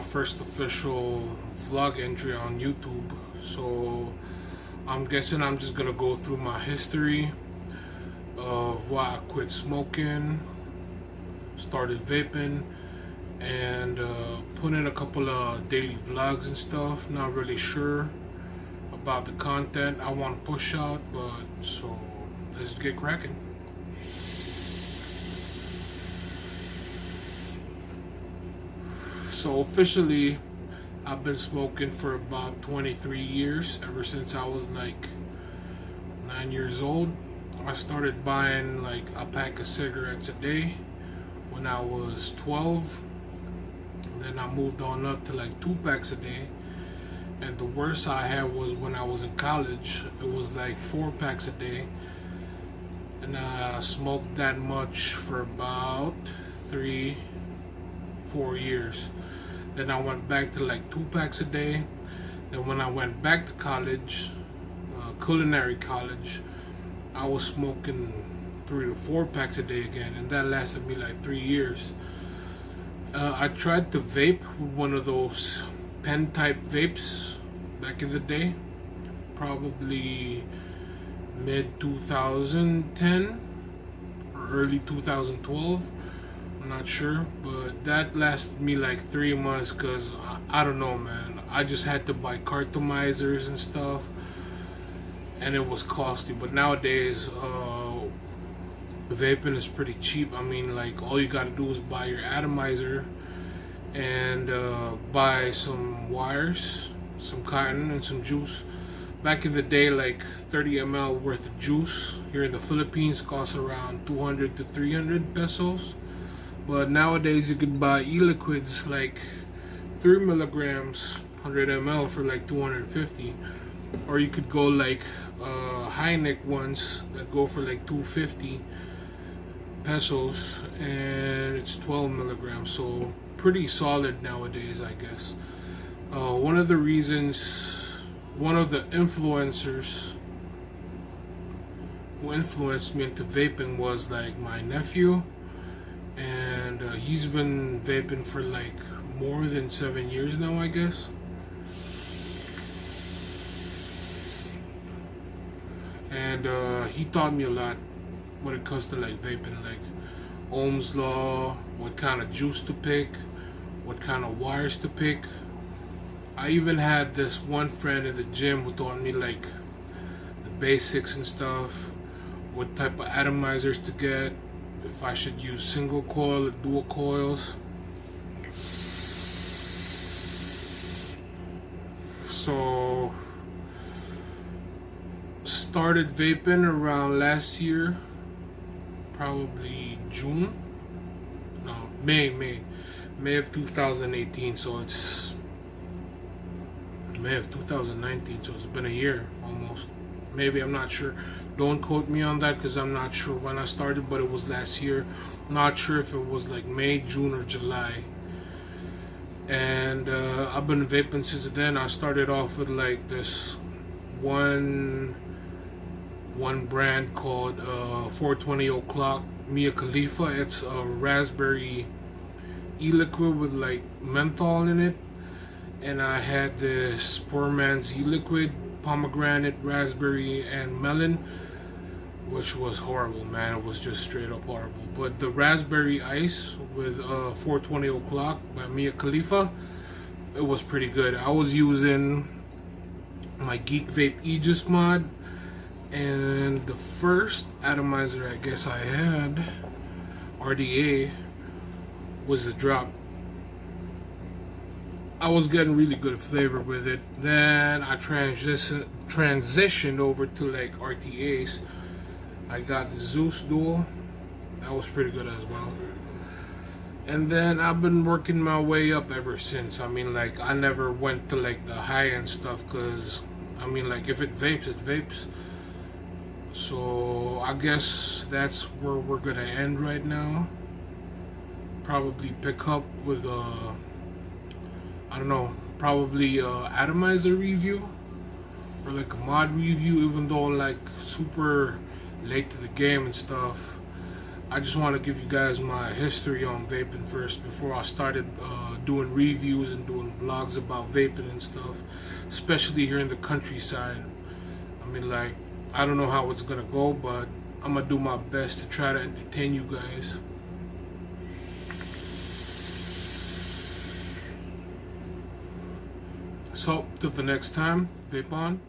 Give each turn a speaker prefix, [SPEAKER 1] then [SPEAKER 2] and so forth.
[SPEAKER 1] first official vlog entry on YouTube, so I'm guessing I'm just gonna go through my history of why I quit smoking, started vaping, and put in a couple of daily vlogs and stuff. Not really sure about the content I want to push out, but so let's get cracking. So officially, I've been smoking for about 23 years, ever since I was like 9 years old. I started buying like a pack of cigarettes a day when I was 12. Then I moved on up to like 2 packs a day. And the worst I had was when I was in college. It was like 4 packs a day. And I smoked that much for about 3-4 years. Then I went back to like 2 packs a day. Then when I went back to college, culinary college, I was smoking 3 to 4 packs a day again, and that lasted me like 3 years. I tried to vape with one of those pen type vapes back in the day, probably mid 2010 or early 2012. I'm not sure, but that lasted me like 3 months because I don't know, man. I just had to buy cartomizers and stuff, and it was costly. But nowadays, vaping is pretty cheap. I mean, like, all you gotta do is buy your atomizer and buy some wires, some cotton, and some juice. Back in the day, like 30 ml worth of juice here in the Philippines cost around 200 to 300 pesos. But nowadays you could buy e-liquids like 3 milligrams 100 ml for like 250, or you could go like high neck ones that go for like 250 pesos, and it's 12 milligrams, so pretty solid nowadays, I guess. One of the influencers who influenced me into vaping was like my nephew, and he's been vaping for like more than 7 years now, I guess. And he taught me a lot when it comes to like vaping, like Ohm's law, what kind of juice to pick, what kind of wires to pick. I even had this one friend in the gym who taught me like the basics and stuff, what type of atomizers to get, if I should use single coil or dual coils. So started vaping around last year, probably May of 2018. So it's May of 2019, so it's been a year almost. Maybe, I'm not sure. Don't quote me on that because I'm not sure when I started, but it was last year. I'm not sure if it was like May, June, or July. And I've been vaping since then. I started off with like this one brand called 420 O'Clock Mia Khalifa. It's a raspberry e-liquid with like menthol in it. And I had this Poor Man's e-liquid, pomegranate, raspberry, and melon, which was horrible, man. It was just straight up horrible. But the raspberry ice with 420 O'Clock by Mia Khalifa, it was pretty good. I was using my Geek Vape Aegis mod, and the first atomizer I guess I had, RDA, was the drop. I was getting really good flavor with it. Then I transitioned over to like RTAs. I got the Zeus Dual. That was pretty good as well. And then I've been working my way up ever since. I mean, like, I never went to like the high-end stuff because, I mean, like, if it vapes, it vapes. So I guess that's where we're gonna end right now. Probably pick up with I don't know, probably atomizer review or like a mod review, even though like super late to the game and stuff. I just want to give you guys my history on vaping first before I started doing reviews and doing vlogs about vaping and stuff, especially here in the countryside. I mean, like, I don't know how it's gonna go, but I'm gonna do my best to try to entertain you guys. So, till the next time, vape on.